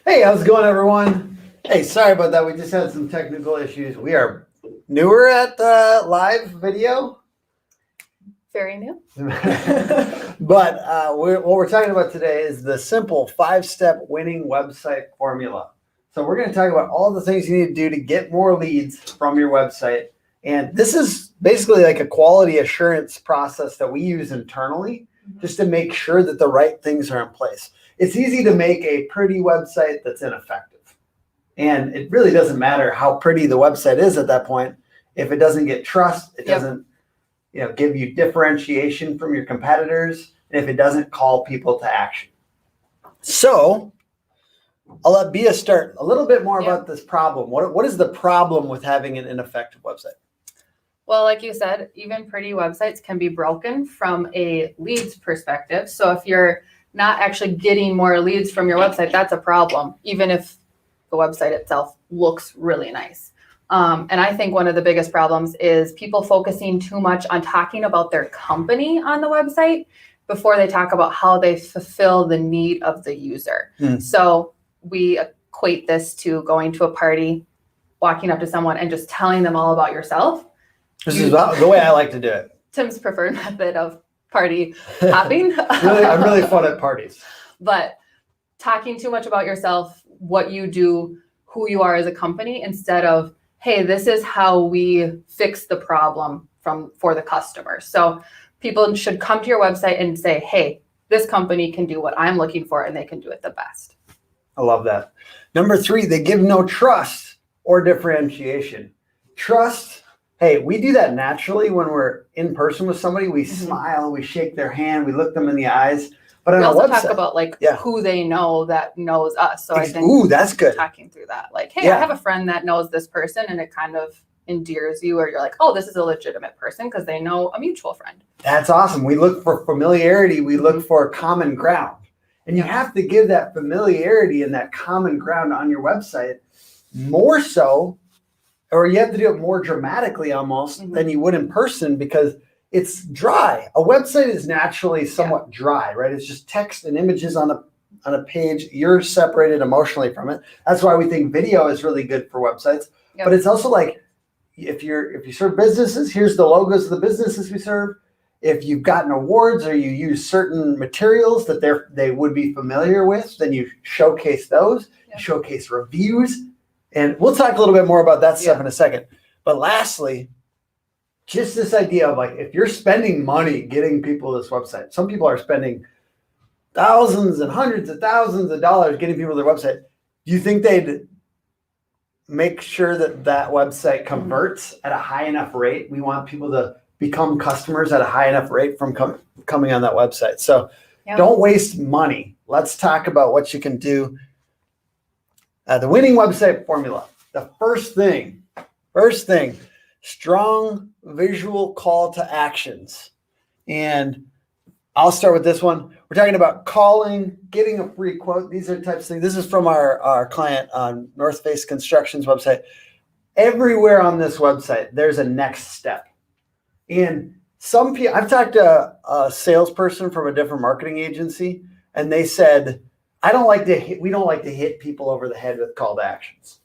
Hey, how's it going, everyone? Hey, sorry about that. We just had some technical issues. We are newer at live video, Very new. but what we're talking about today is the simple 5-step winning website formula. So we're going to talk about all the things you need to do to get more leads from your website. And this is basically like a quality assurance process that we use internally just to make sure that the right things are in place. It's easy to make a pretty website that's ineffective. And it really doesn't matter how pretty the website is at that point. If it doesn't get trust, it doesn't give you differentiation from your competitors, and if it doesn't call people to action. So I'll let Bia start a little bit more about this problem. What is the problem with having an ineffective website? Well, like you said, even pretty websites can be broken from a leads perspective. So if you're not actually getting more leads from your website, that's a problem, even if the website itself looks really nice. And I think one of the biggest problems is people focusing too much on talking about their company on the website before they talk about how they fulfill the need of the user. So we equate this to going to a party, walking up to someone and just telling them all about yourself. This is the way I like to do it. Tim's preferred method of party hopping. I'm really fun at parties. But talking too much about yourself, what you do, who you are as a company, instead of, hey, this is how we fix the problem for the customer. So people should come to your website and say, hey, this company can do what I'm looking for, and they can do it the best. I love that. Number 3, they give no trust or differentiation. Trust. Hey, we do that naturally when we're in person with somebody. We smile, we shake their hand, we look them in the eyes. But on we a also website, talk about who they know that knows us. So I think that's good. Talking through that, like, hey, I have a friend that knows this person, and it kind of endears you, or you're like, oh, this is a legitimate person because they know a mutual friend. That's awesome. We look for familiarity. We look for common ground. And you have to give that familiarity and that common ground on your website more so, or you have to do it more dramatically almost than you would in person, because it's dry. A website is naturally somewhat dry, right? It's just text and images on a page. You're separated emotionally from it. That's why we think video is really good for websites. But it's also like, if you serve businesses, here's the logos of the businesses we serve. If you've gotten awards or you use certain materials that they would be familiar with, then you showcase those. You showcase reviews. And we'll talk a little bit more about that stuff in a second. But lastly, just this idea of like, if you're spending money getting people to this website, some people are spending thousands and hundreds of thousands of dollars getting people to their website. Do you think they'd make sure that website converts at a high enough rate? We want people to become customers at a high enough rate from coming on that website. So don't waste money. Let's talk about what you can do. The winning website formula. The first thing, strong visual call to actions. And I'll start with this one. We're talking about calling, getting a free quote. These are types of things. This is from our client on North Face Construction's website. Everywhere on this website, there's a next step. And some people, I've talked to a salesperson from a different marketing agency, and they said, we don't like to hit people over the head with call to actions.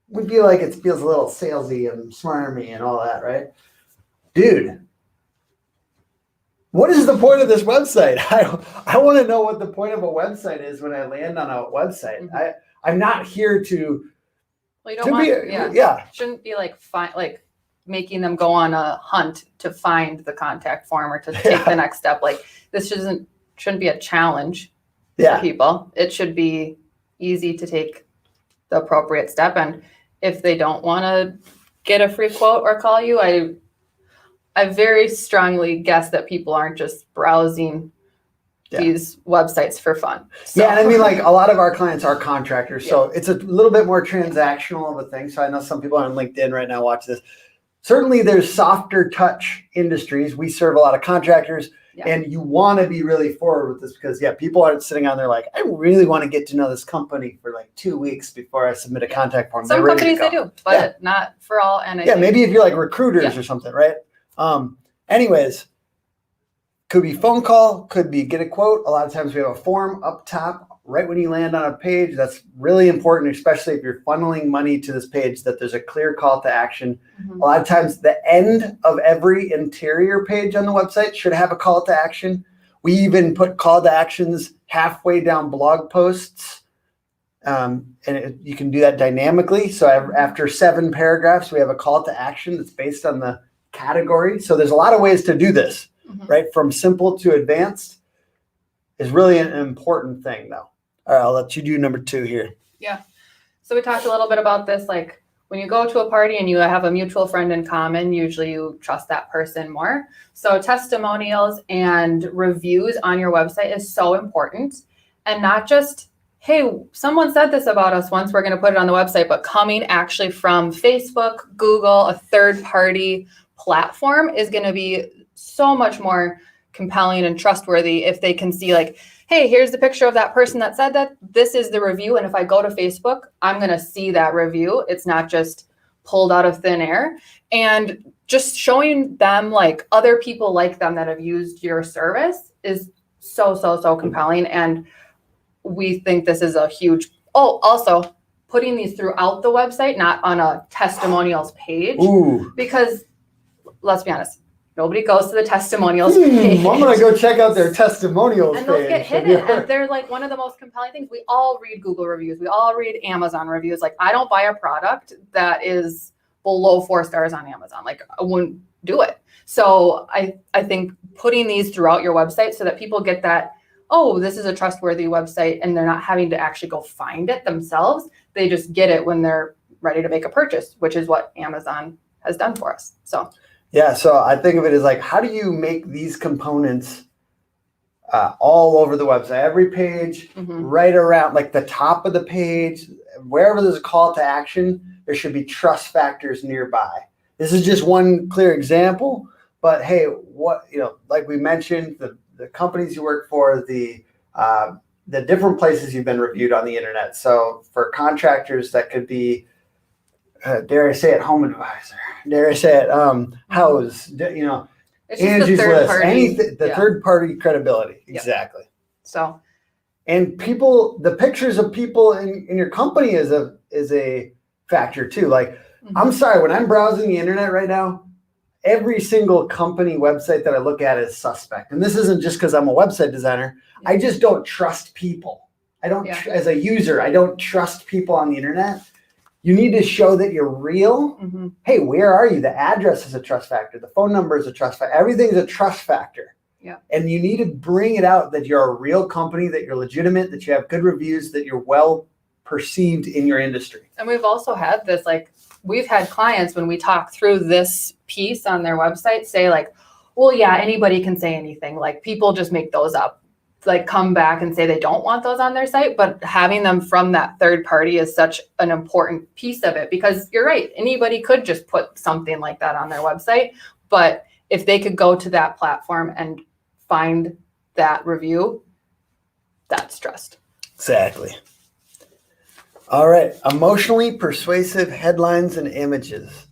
We feel like it feels a little salesy and smarmy and all that, right? Dude, what is the point of this website? I want to know what the point of a website is when I land on a website. I'm not here to. Well, you don't want. Shouldn't be like making them go on a hunt to find the contact form or to take the next step. Like, this shouldn't be a challenge for people. It should be easy to take the appropriate step. And if they don't want to get a free quote or call you, I very strongly guess that people aren't just browsing these websites for fun. So. Yeah, and I mean, like, a lot of our clients are contractors, so it's a little bit more transactional of a thing. So I know some people on LinkedIn right now watch this. Certainly there's softer touch industries. We serve a lot of contractors. And you want to be really forward with this because, people aren't sitting on there like, I really want to get to know this company for like 2 weeks before I submit a contact form. Some companies they do, but not for all. And maybe if you're like recruiters or something, right? Anyways, could be phone call, could be get a quote. A lot of times we have a form up top right when you land on a page. That's really important, especially if you're funneling money to this page, that there's a clear call to action. A lot of times the end of every interior page on the website should have a call to action. We even put call to actions halfway down blog posts. You can do that dynamically. So after 7 paragraphs, we have a call to action that's based on the category. So there's a lot of ways to do this, right? From simple to advanced is really an important thing, though. All right, I'll let you do number 2 here. Yeah. So we talked a little bit about this, like when you go to a party and you have a mutual friend in common, usually you trust that person more. So testimonials and reviews on your website is so important. And not just, hey, someone said this about us once, we're going to put it on the website, but coming actually from Facebook, Google, a third-party platform is going to be so much more compelling and trustworthy if they can see like, hey, here's the picture of that person that said that. This is the review. And if I go to Facebook, I'm going to see that review. It's not just pulled out of thin air. And just showing them like other people like them that have used your service is so compelling. And we think this is a huge, also putting these throughout the website, not on a testimonials page. Ooh. Because let's be honest, nobody goes to the testimonials page. I'm going to go check out their testimonials and page. those get hidden. And they're like one of the most compelling things. We all read Google reviews. We all read Amazon reviews. Like I don't buy a product that is below 4 stars on Amazon. Like I wouldn't do it. So I think putting these throughout your website so that people get that, oh, this is a trustworthy website, and they're not having to actually go find it themselves. They just get it when they're ready to make a purchase, which is what Amazon has done for us. So. Yeah, so I think of it as like, how do you make these components all over the website? Every page, right around like the top of the page, wherever there's a call to action, there should be trust factors nearby. This is just one clear example, but hey, like we mentioned, the companies you work for, the different places you've been reviewed on the internet. So for contractors, that could be, dare I say it, Home Advisor, dare I say it, House, It's just Angie's the third List, party. anything, the third party credibility. Yep. Exactly. So. And the pictures of people in your company is a factor too. Like, I'm sorry, when I'm browsing the internet right now, every single company website that I look at is suspect. And this isn't just because I'm a website designer. I just don't trust people. As a user, I don't trust people on the internet. You need to show that you're real. Hey, where are you? The address is a trust factor. The phone number is a trust factor. Everything's a trust factor. Yeah. And you need to bring it out that you're a real company, that you're legitimate, that you have good reviews, that you're well perceived in your industry. And we've also had this, like, we've had clients when we talk through this piece on their website say like, well, yeah, anybody can say anything. Like people just make those up, like come back and say they don't want those on their site, but having them from that third party is such an important piece of it, because you're right. Anybody could just put something like that on their website, but if they could go to that platform and find that review, that's trust. Exactly. All right. Emotionally persuasive headlines and images.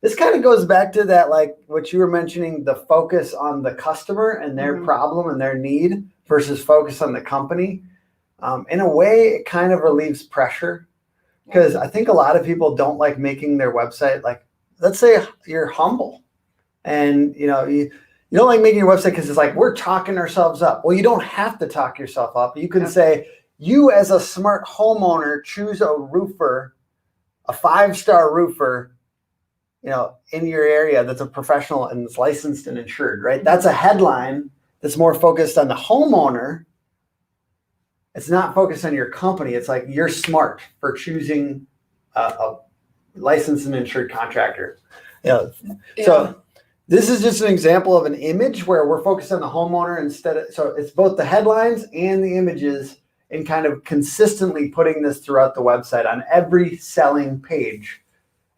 This kind of goes back to that, like what you were mentioning, the focus on the customer and their problem and their need versus focus on the company. In a way, it kind of relieves pressure, because I think a lot of people don't like making their website, like, let's say you're humble and you don't like making your website because it's like we're talking ourselves up. Well, you don't have to talk yourself up. You can say, you as a smart homeowner, choose a roofer, a 5-star roofer, in your area that's a professional and is licensed and insured, right? That's a headline that's more focused on the homeowner. It's not focused on your company. It's like you're smart for choosing a licensed and insured contractor. So this is just an example of an image where we're focused on the homeowner so it's both the headlines and the images, and kind of consistently putting this throughout the website on every selling page.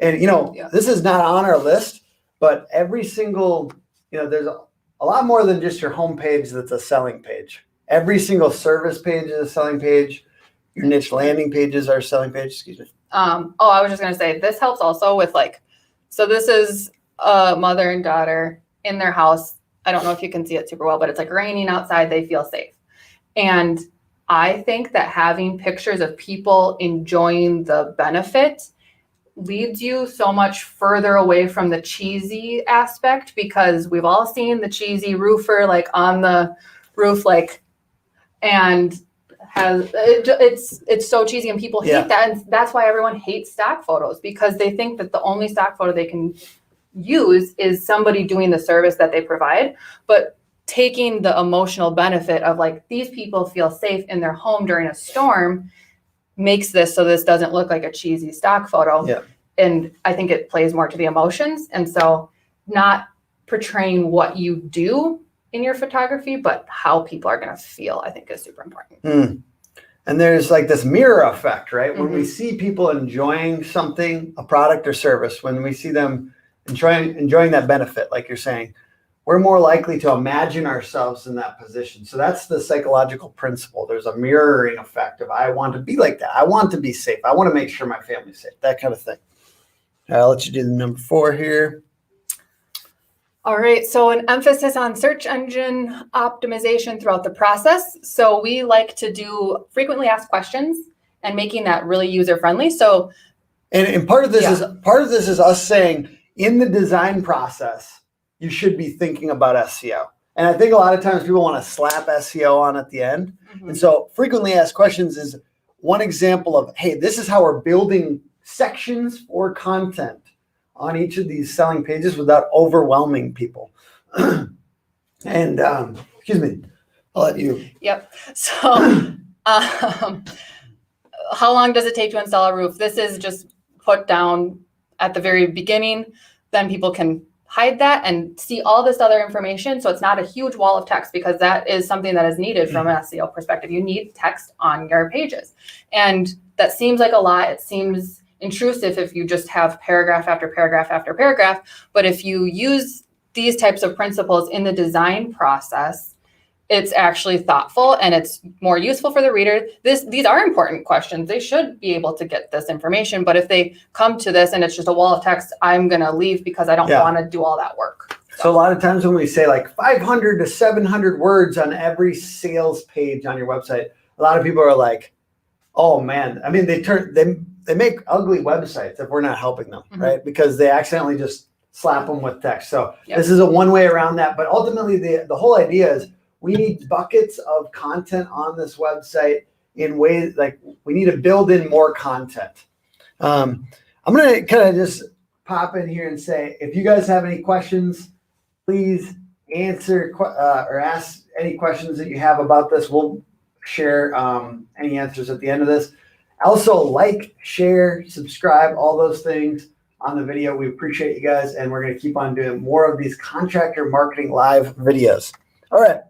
And, this is not on our list, but every single, there's a lot more than just your home page that's a selling page. Every single service page is a selling page. Your niche landing pages are a selling page. Excuse me. I was just going to say, this helps also with so this is a mother and daughter in their house. I don't know if you can see it super well, but it's like raining outside. They feel safe. And I think that having pictures of people enjoying the benefit leads you so much further away from the cheesy aspect, because we've all seen the cheesy roofer like on the roof, like, and it's so cheesy and people hate that. And that's why everyone hates stock photos, because they think that the only stock photo they can use is somebody doing the service that they provide. But taking the emotional benefit of like, these people feel safe in their home during a storm makes this so this doesn't look like a cheesy stock photo. Yeah. And I think it plays more to the emotions. And so not portraying what you do in your photography, but how people are going to feel, I think is super important. And there's like this mirror effect, right? When we see people enjoying something, a product or service, when we see them enjoying that benefit, like you're saying, we're more likely to imagine ourselves in that position. So that's the psychological principle. There's a mirroring effect of, I want to be like that. I want to be safe. I want to make sure my family's safe, that kind of thing. I'll let you do the number 4 here. All right, so an emphasis on search engine optimization throughout the process. So we like to do frequently asked questions and making that really user-friendly. So, and part of this is us saying, in the design process, you should be thinking about SEO. And I think a lot of times people want to slap SEO on at the end. And so frequently asked questions is one example of, hey, this is how we're building sections or content on each of these selling pages without overwhelming people. And excuse me, I'll let you. Yep. So how long does it take to install a roof? This is just put down at the very beginning. Then people can hide that and see all this other information. So it's not a huge wall of text, because that is something that is needed from an SEO perspective. You need text on your pages. And that seems like a lot. It seems intrusive if you just have paragraph after paragraph after paragraph. But if you use these types of principles in the design process, it's actually thoughtful and it's more useful for the reader. These are important questions. They should be able to get this information. But if they come to this and it's just a wall of text, I'm going to leave because I don't want to do all that work. So a lot of times when we say like 500 to 700 words on every sales page on your website, a lot of people are like, oh man, I mean, they make ugly websites if we're not helping them, right? Because they accidentally just slap them with text. So this is a one way around that. But ultimately, the whole idea is we need buckets of content on this website in ways like we need to build in more content. I'm going to kind of just pop in here and say, if you guys have any questions, please answer or ask any questions that you have about this. We'll share any answers at the end of this. Also, like, share, subscribe, all those things on the video. We appreciate you guys, and we're going to keep on doing more of these contractor marketing live videos. All right.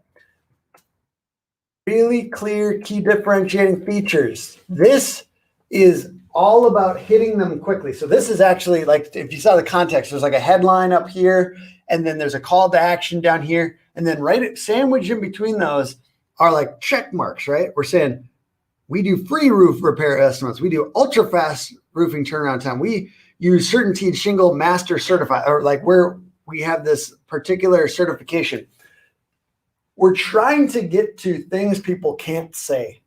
Really clear key differentiating features. This is all about hitting them quickly. So this is actually like, if you saw the context, there's like a headline up here, and then there's a call to action down here. And then sandwiched in between those are like check marks, right? We're saying we do free roof repair estimates. We do ultra fast roofing turnaround time. We use CertainTeed Shingle Master Certified, or like where we have this particular certification. We're trying to get to things people can't say.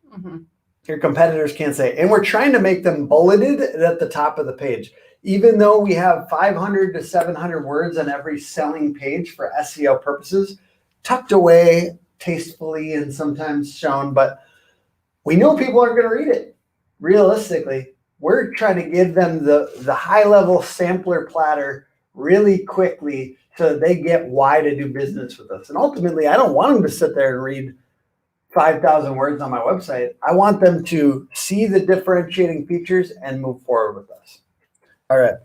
Your competitors can't say. And we're trying to make them bulleted at the top of the page. Even though we have 500 to 700 words on every selling page for SEO purposes, tucked away tastefully and sometimes shown, but we know people aren't going to read it. Realistically, we're trying to give them the high-level sampler platter really quickly so that they get why to do business with us. And ultimately, I don't want them to sit there and read 5,000 words on my website. I want them to see the differentiating features and move forward with us. All right.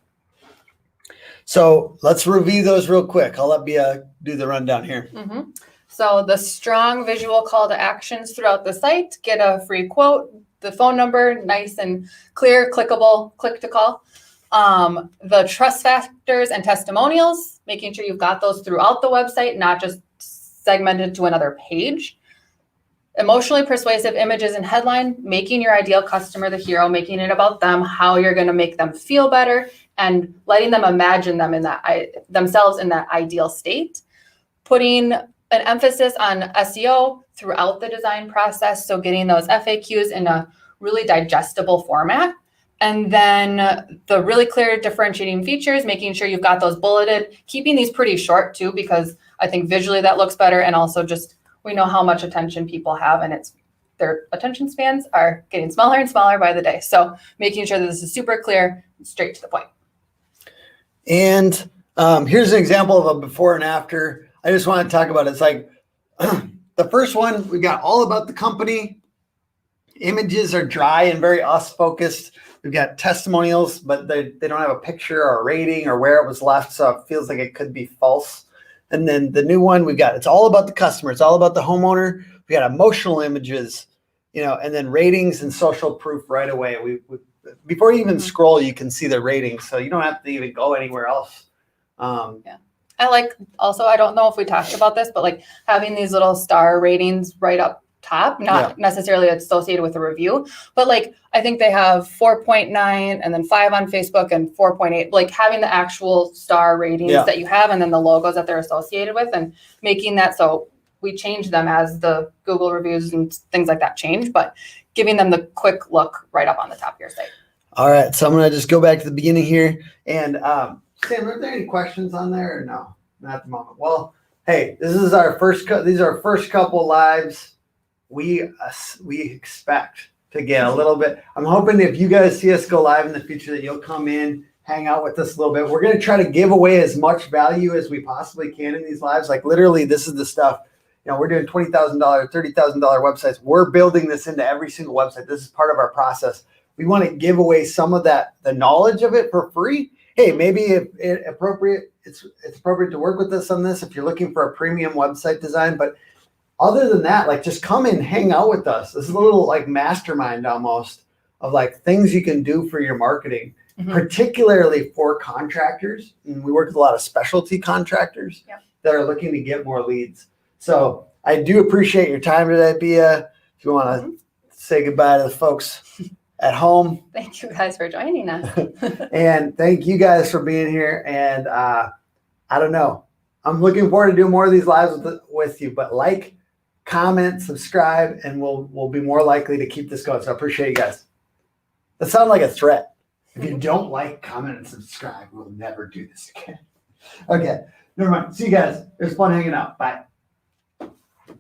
So let's review those real quick. I'll let Bia do the rundown here. So the strong visual call to actions throughout the site, get a free quote, the phone number, nice and clear, clickable, click to call. The trust factors and testimonials, making sure you've got those throughout the website, not just segmented to another page. Emotionally persuasive images and headline, making your ideal customer the hero, making it about them, how you're going to make them feel better, and letting them imagine them in themselves in that ideal state. Putting an emphasis on SEO throughout the design process. So getting those FAQs in a really digestible format. And then the really clear differentiating features, making sure you've got those bulleted, keeping these pretty short too, because I think visually that looks better. And also just, we know how much attention people have, and their attention spans are getting smaller and smaller by the day. So making sure that this is super clear, straight to the point. And here's an example of a before and after. I just want to talk about it. It's like the first one, we got all about the company. Images are dry and very us focused. We've got testimonials, but they don't have a picture or a rating or where it was left. So it feels like it could be false. And then the new one we've got, it's all about the customer. It's all about the homeowner. We got emotional images, and then ratings and social proof right away. We before you even scroll, you can see the ratings. So you don't have to even go anywhere else. Yeah. I like also, I don't know if we talked about this, but like having these little star ratings right up top, not necessarily associated with a review, but like I think they have 4.9 and then 5 on Facebook and 4.8, like having the actual star ratings that you have and then the logos that they're associated with, and making that so we change them as the Google reviews and things like that change, but giving them the quick look right up on the top of your site. All right, so I'm gonna just go back to the beginning here. And Sam, are there any questions on there or no? Not at the moment. Well, hey, this is our first. These are our first couple lives. We expect to get a little bit. I'm hoping if you guys see us go live in the future that you'll come in, hang out with us a little bit. We're going to try to give away as much value as we possibly can in these lives. Like literally, this is the stuff. We're doing $20,000, $30,000 websites. We're building this into every single website. This is part of our process. We want to give away some of that, the knowledge of it for free. Hey, maybe it's appropriate to work with us on this if you're looking for a premium website design. But other than that, like just come and hang out with us. This is a little like mastermind almost of like things you can do for your marketing, particularly for contractors. And we work with a lot of specialty contractors that are looking to get more leads. So I do appreciate your time today, Bia. If you want to say goodbye to the folks at home. Thank you guys for joining us. And thank you guys for being here. And I don't know, I'm looking forward to doing more of these lives with you, but like, comment, subscribe, and we'll be more likely to keep this going. So I appreciate you guys. That sounds like a threat. If you don't like, comment, and subscribe, we'll never do this again. Okay, never mind. See you guys. It was fun hanging out. Bye.